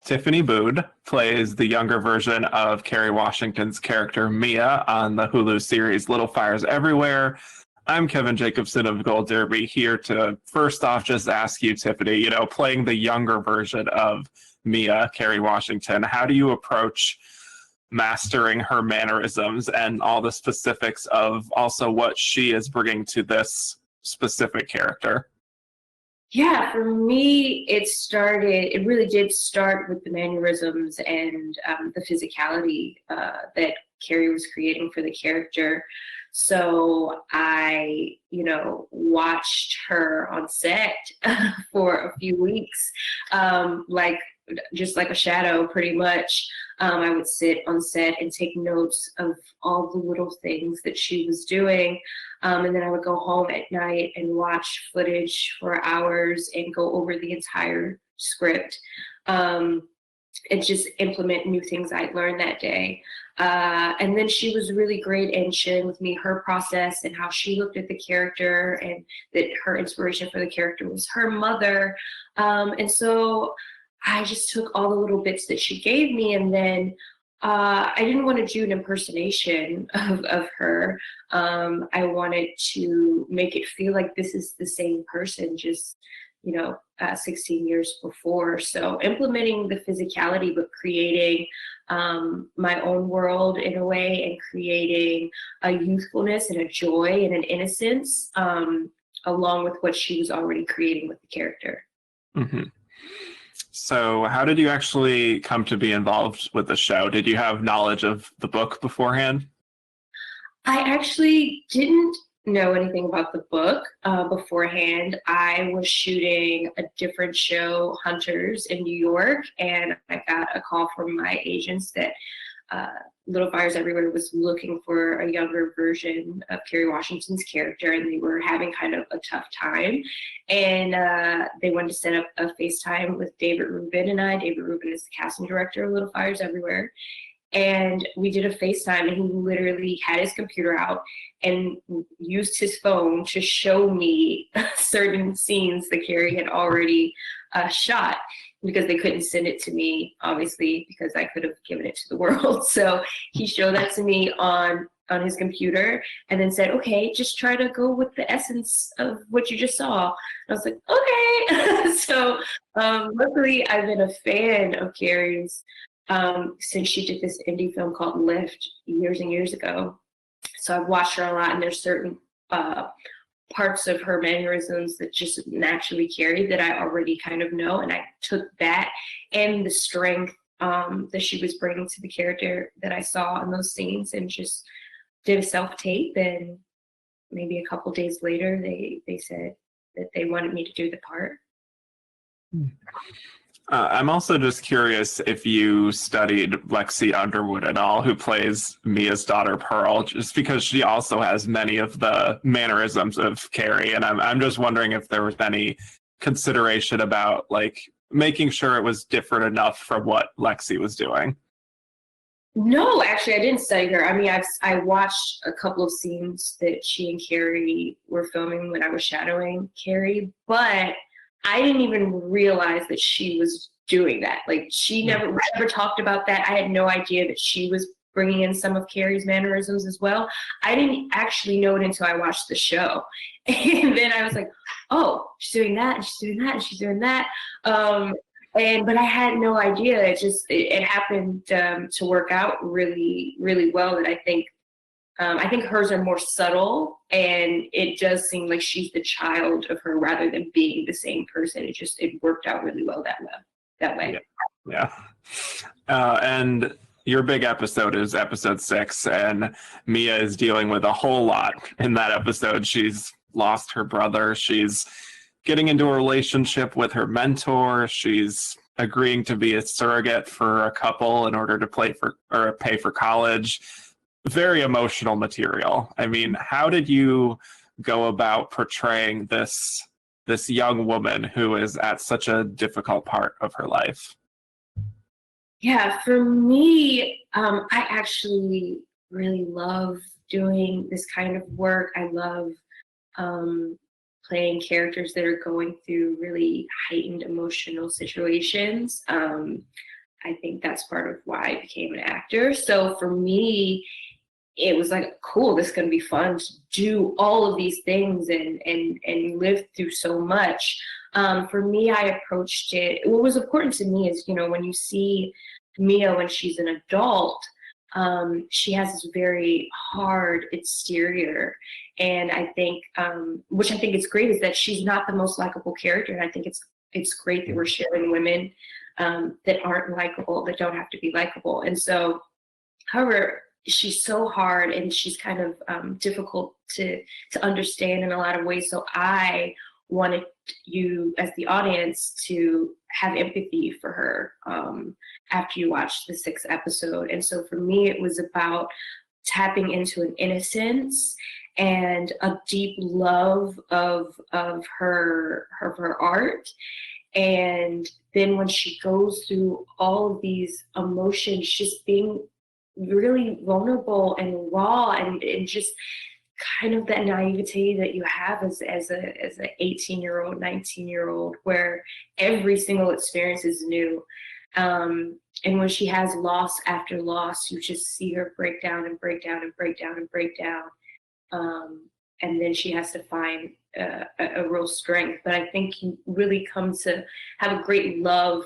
Tiffany Boone plays the younger version of Kerry Washington's character Mia on the Hulu series Little Fires Everywhere. I'm Kevin Jacobsen of Gold Derby, here to first off just ask you, Tiffany, playing the younger version of Mia, Kerry Washington, how do you approach mastering her mannerisms and all the specifics of also what she is bringing to this specific character? Yeah, for me, it really did start with the mannerisms and the physicality that Kerry was creating for the character. So I, watched her on set for a few weeks, just like a shadow, pretty much. I would sit on set and take notes of all the little things that she was doing. And then I would go home at night and watch footage for hours and go over the entire script and just implement new things I learned that day. And then she was really great in sharing with me her process and how she looked at the character, and that her inspiration for the character was her mother. And so I just took all the little bits that she gave me, and then I didn't want to do an impersonation of her. I wanted to make it feel like this is the same person, just 16 years before. So implementing the physicality, but creating my own world in a way, and creating a youthfulness and a joy and an innocence, along with what she was already creating with the character. Mm-hmm. So how did you actually come to be involved with the show? Did you have knowledge of the book beforehand? I actually didn't know anything about the book beforehand. I was shooting a different show, Hunters, in New York, and I got a call from my agents that Little Fires Everywhere was looking for a younger version of Kerry Washington's character, and they were having kind of a tough time. And they wanted to set up a FaceTime with David Rubin and I. David Rubin is the casting director of Little Fires Everywhere. And we did a FaceTime, and he literally had his computer out and used his phone to show me certain scenes that Kerry had already shot, because they couldn't send it to me, obviously, because I could have given it to the world. So he showed that to me on his computer, and then said, okay, just try to go with the essence of what you just saw. And I was like, okay. So luckily, I've been a fan of Kerry's since she did this indie film called Lift years and years ago. So I've watched her a lot, and there's certain parts of her mannerisms that just naturally carry that I already kind of know. And I took that and the strength that she was bringing to the character that I saw in those scenes, and just did a self-tape. And maybe a couple days later, they said that they wanted me to do the part. I'm also just curious if you studied Lexi Underwood at all, who plays Mia's daughter Pearl, just because she also has many of the mannerisms of Kerry. And I'm just wondering if there was any consideration about making sure it was different enough from what Lexi was doing. No, actually, I didn't study her. I mean, I watched a couple of scenes that she and Kerry were filming when I was shadowing Kerry, but I didn't even realize that she was doing that. She never talked about that. I had no idea that she was bringing in some of Kerry's mannerisms as well. I didn't actually know it until I watched the show. And then I was like, oh, she's doing that, and she's doing that, and she's doing that. But I had no idea. It happened to work out really, really well. That I think hers are more subtle, and it does seem like she's the child of her rather than being the same person. It worked out really well that way. Yeah. And your big episode is episode 6, and Mia is dealing with a whole lot in that episode. She's lost her brother. She's getting into a relationship with her mentor. She's agreeing to be a surrogate for a couple in order to pay for college. Very emotional material. I mean, how did you go about portraying this young woman who is at such a difficult part of her life? Yeah, for me, I actually really love doing this kind of work. I love playing characters that are going through really heightened emotional situations. I think that's part of why I became an actor. So for me, it was like, cool, this is going to be fun to do all of these things and live through so much. For me, I approached it, what was important to me is, when you see Mia when she's an adult, she has this very hard exterior. And I think, which I think is great, is that she's not the most likable character. And I think it's great that we're sharing women that aren't likable, that don't have to be likable. And so, however, she's so hard and she's kind of difficult to understand in a lot of ways. So I wanted you as the audience to have empathy for her after you watch the 6th episode. And so for me, it was about tapping into an innocence and a deep love of her art. And then when she goes through all of these emotions, just being really vulnerable and raw, and just kind of that naivete that you have as an 18-year-old, 19-year-old, where every single experience is new. And when she has loss after loss, you just see her break down and break down and break down and break down. And then she has to find a real strength. But I think you really come to have a great love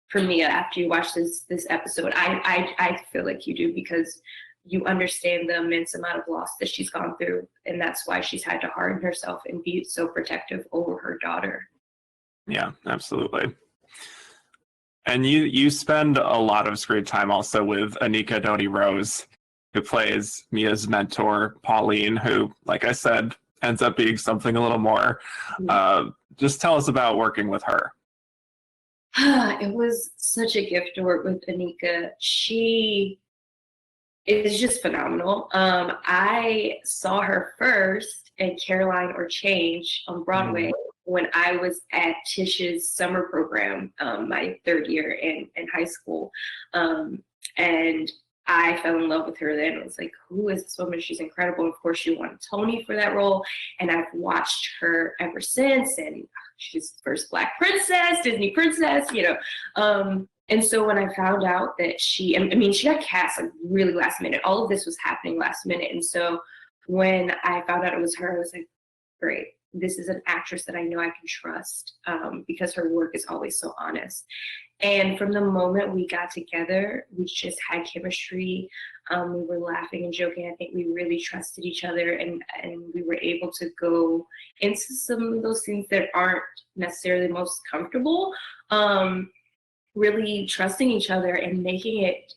for Mia after you watch this episode. I feel like you do, because you understand the immense amount of loss that she's gone through, and that's why she's had to harden herself and be so protective over her daughter. Yeah, absolutely. And you spend a lot of screen time also with Anika Doni Rose, who plays Mia's mentor, Pauline, who, like I said, ends up being something a little more. Just tell us about working with her. It was such a gift to work with Anika. She is just phenomenal. I saw her first in Caroline or Change on Broadway when I was at Tish's summer program, my 3rd year in high school. And I fell in love with her then. I was like, who is this woman? She's incredible. Of course, she won a Tony for that role. And I've watched her ever since. And she's the first Black princess, Disney princess, And so when I found out that she got cast like really last minute. All of this was happening last minute. And so when I found out it was her, I was like, great. This is an actress that I know I can trust, because her work is always so honest. And from the moment we got together, we just had chemistry. We were laughing and joking. I think we really trusted each other, and we were able to go into some of those things that aren't necessarily most comfortable. Really trusting each other and making it,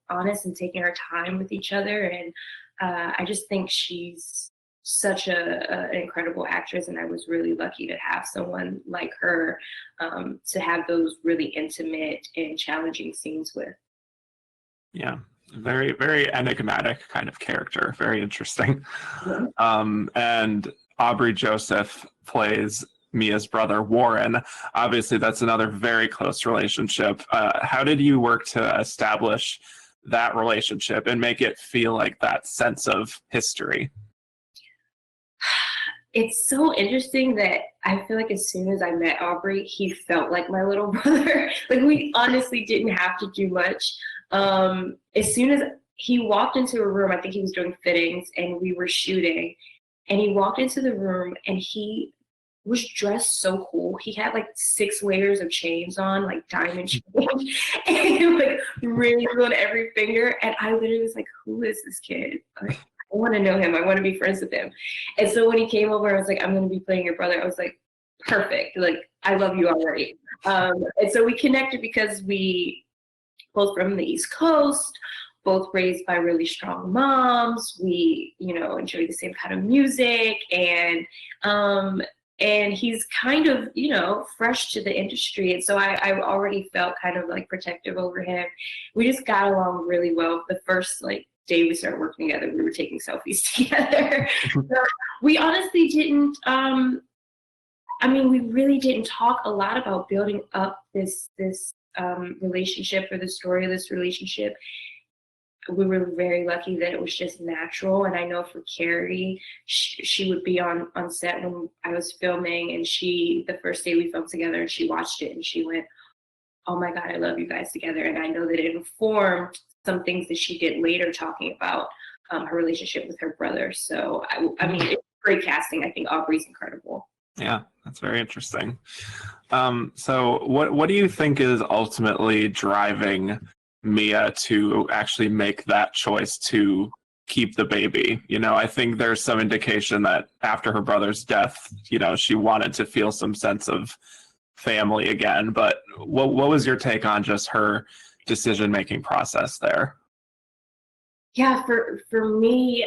honest, and taking our time with each other. And I just think she's such an incredible actress, and I was really lucky to have someone like her to have those really intimate and challenging scenes with. Yeah, very, very enigmatic kind of character. Very interesting. And Aubrey Joseph plays Mia's brother, Warren. Obviously, that's another very close relationship. How did you work to establish that relationship and make it feel like that sense of history? It's so interesting that I feel like as soon as I met Aubrey, he felt like my little brother. Like, we honestly didn't have to do much. As soon as he walked into a room, I think he was doing fittings and we were shooting, and he walked into the room and he was dressed so cool. He had like 6 layers of chains on, like diamond chains, and like rings on every finger. And I literally was like, who is this kid? Like, I want to know him. I want to be friends with him. And so when he came over, I was like, I'm going to be playing your brother. I was like, perfect. Like, I love you already. And so we connected because we both from the East Coast, both raised by really strong moms. We, enjoy the same kind of music, and he's kind of, fresh to the industry. And so I already felt kind of like protective over him. We just got along really well. The first day we started working together, we were taking selfies together. So we honestly didn't, we really didn't talk a lot about building up this relationship, or the story of this relationship. We were very lucky that it was just natural. And I know for Kerry, she would be on set when I was filming, and the first day we filmed together, and she watched it and she went, oh my God, I love you guys together. And I know that it informed some things that she did later, talking about her relationship with her brother. So, I mean, it's great casting. I think Aubrey's incredible. Yeah, that's very interesting. So what do you think is ultimately driving Mia to actually make that choice to keep the baby? You know, I think there's some indication that after her brother's death, you know, she wanted to feel some sense of family again. But what was your take on just her decision-making process there? Yeah, for me,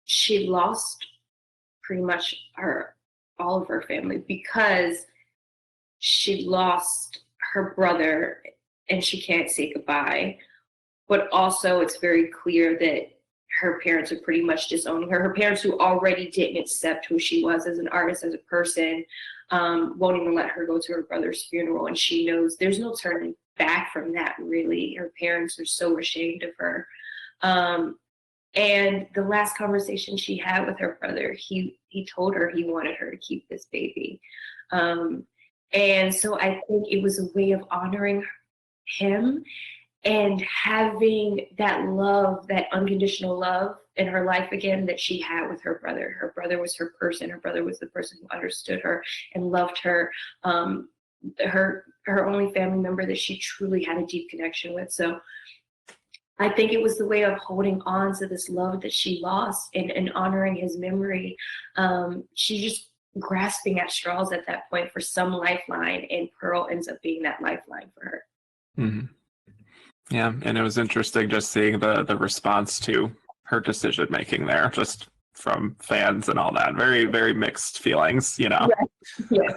she lost pretty much all of her family because she lost her brother and she can't say goodbye. But also, it's very clear that her parents are pretty much disowning her. Her parents, who already didn't accept who she was as an artist, as a person, won't even let her go to her brother's funeral. And she knows there's no turning back from that, really. Her parents are so ashamed of her. And the last conversation she had with her brother, he told her he wanted her to keep this baby. And so I think it was a way of honoring him and having that love, that unconditional love in her life again that she had with her brother. Her brother was her person. Her brother was the person who understood her and loved her. Her only family member that she truly had a deep connection with. So I think it was the way of holding on to this love that she lost and honoring his memory. She just grasping at straws at that point for some lifeline, and Pearl ends up being that lifeline for her. Mm-hmm. Yeah, and it was interesting just seeing the response to her decision making there, just from fans and all that. Very, very mixed feelings, you know. Yeah.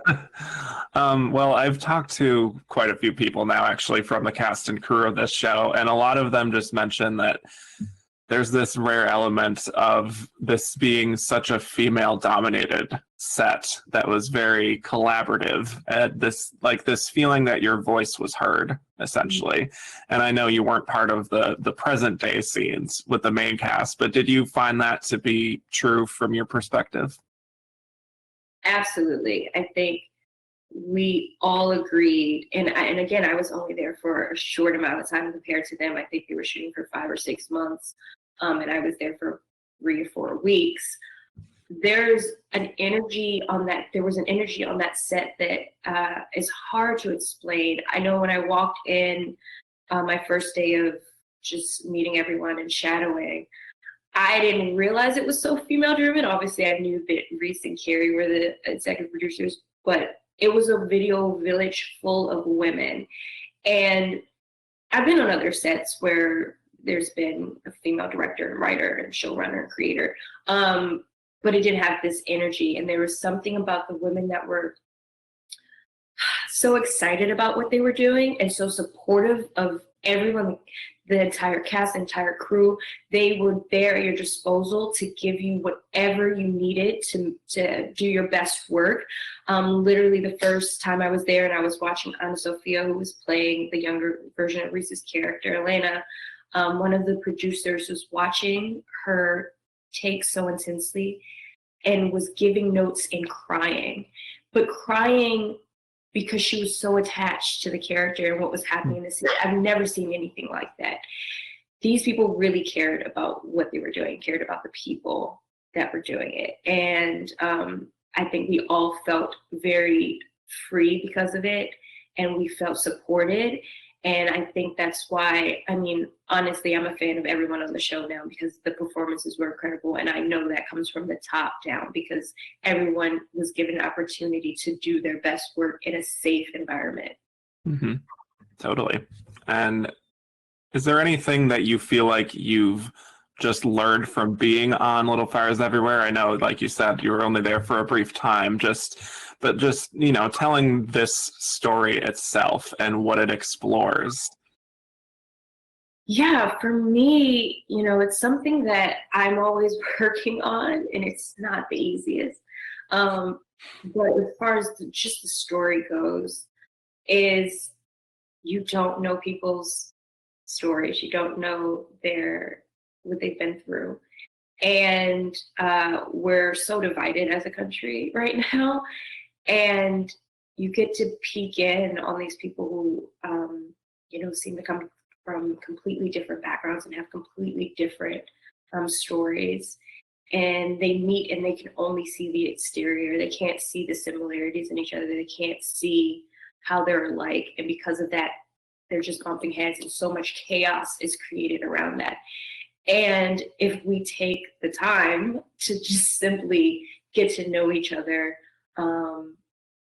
Well, I've talked to quite a few people now, actually, from the cast and crew of this show, and a lot of them just mentioned that there's this rare element of this being such a female-dominated set that was very collaborative, and this feeling that your voice was heard, essentially. And I know you weren't part of the present day scenes with the main cast, but did you find that to be true from your perspective? Absolutely. I think we all agreed, and again, I was only there for a short amount of time compared to them. I think they were shooting for 5 or 6 months, and I was there for 3 or 4 weeks. There was an energy on that set that is hard to explain. I know when I walked in my first day of just meeting everyone and shadowing, I didn't realize it was so female driven. Obviously, I knew that Reese and Kerry were the executive producers, but it was a video village full of women. And I've been on other sets where there's been a female director and writer and showrunner and creator, but it didn't have this energy. And there was something about the women that were so excited about what they were doing and so supportive of everyone, the entire cast, entire crew. They were there at your disposal to give you whatever you needed to do your best work. Literally the first time I was there and I was watching Anna Sophia, who was playing the younger version of Reese's character, Elena, one of the producers was watching her take so intensely and was giving notes and crying, but crying because she was so attached to the character and what was happening in the scene. I've never seen anything like that. These people really cared about what they were doing, cared about the people that were doing it. And I think we all felt very free because of it, and we felt supported. And I think that's why, I mean, honestly, I'm a fan of everyone on the show now because the performances were incredible. And I know that comes from the top down because everyone was given an opportunity to do their best work in a safe environment. Mm-hmm. Totally. And is there anything that you feel like you've just learned from being on Little Fires Everywhere? I know, like you said, you were only there for a brief time, but you know, telling this story itself and what it explores. Yeah, for me, you know, it's something that I'm always working on, and it's not the easiest. But as far as just the story goes, is you don't know people's stories. You don't know what they've been through. And we're so divided as a country right now. And you get to peek in on these people who, seem to come from completely different backgrounds and have completely different stories. And they meet and they can only see the exterior. They can't see the similarities in each other. They can't see how they're alike. And because of that, they're just bumping heads, and so much chaos is created around that. And if we take the time to just simply get to know each other,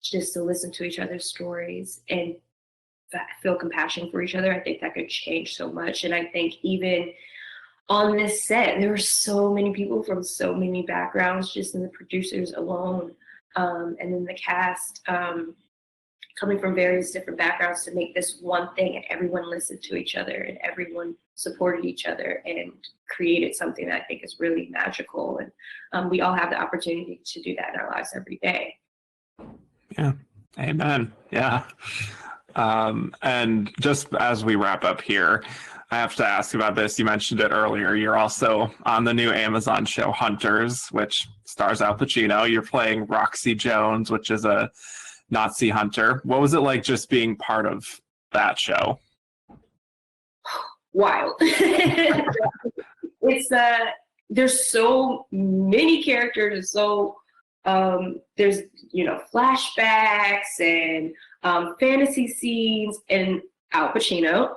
just to listen to each other's stories and feel compassion for each other, I think that could change so much. And I think even on this set, there were so many people from so many backgrounds, just in the producers alone, and then the cast, coming from various different backgrounds to make this one thing, and everyone listened to each other and everyone supported each other and created something that I think is really magical. And we all have the opportunity to do that in our lives every day. Yeah. Amen. Yeah. And just as we wrap up here, I have to ask about this. You mentioned it earlier. You're also on the new Amazon show Hunters, which stars Al Pacino. You're playing Roxy Jones, which is a Nazi hunter. What was it like just being part of that show? Wild. It's there's so many characters, so there's flashbacks and fantasy scenes and Al Pacino.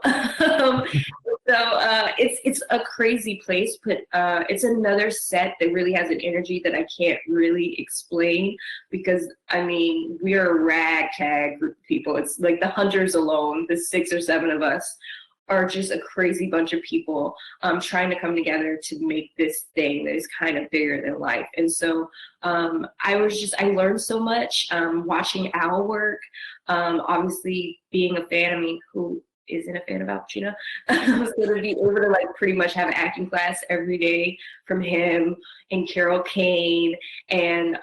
So it's a crazy place, but it's another set that really has an energy that I can't really explain, because we are a ragtag group of people. It's like the hunters alone, the 6 or 7 of us, are just a crazy bunch of people trying to come together to make this thing that is kind of bigger than life. And so I learned so much watching Al work. Obviously being a fan, who isn't a fan of Al Pacino? I was going to be able to pretty much have an acting class every day from him and Carol Kane and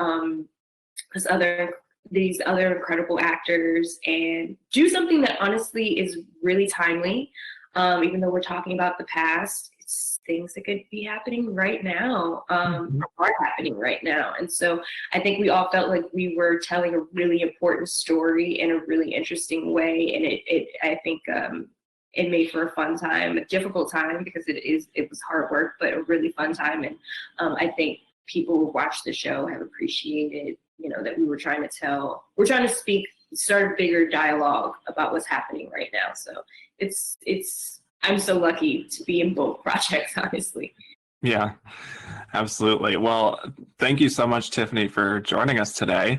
these other incredible actors, and do something that honestly is really timely. Even though we're talking about the past, it's things that could be happening right now, are happening right now. And so I think we all felt like we were telling a really important story in a really interesting way. And I think it made for a fun time, a difficult time, because it was hard work, but a really fun time. And I think people who watch the show have appreciated, that we're trying to start a bigger dialogue about what's happening right now. So I'm so lucky to be in both projects, honestly. Yeah, absolutely. Well, thank you so much, Tiffany, for joining us today.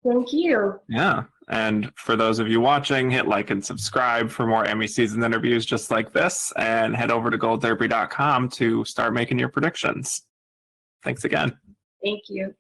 Thank you. Yeah. And for those of you watching, hit like and subscribe for more Emmy season interviews just like this, and head over to goldderby.com to start making your predictions. Thanks again. Thank you.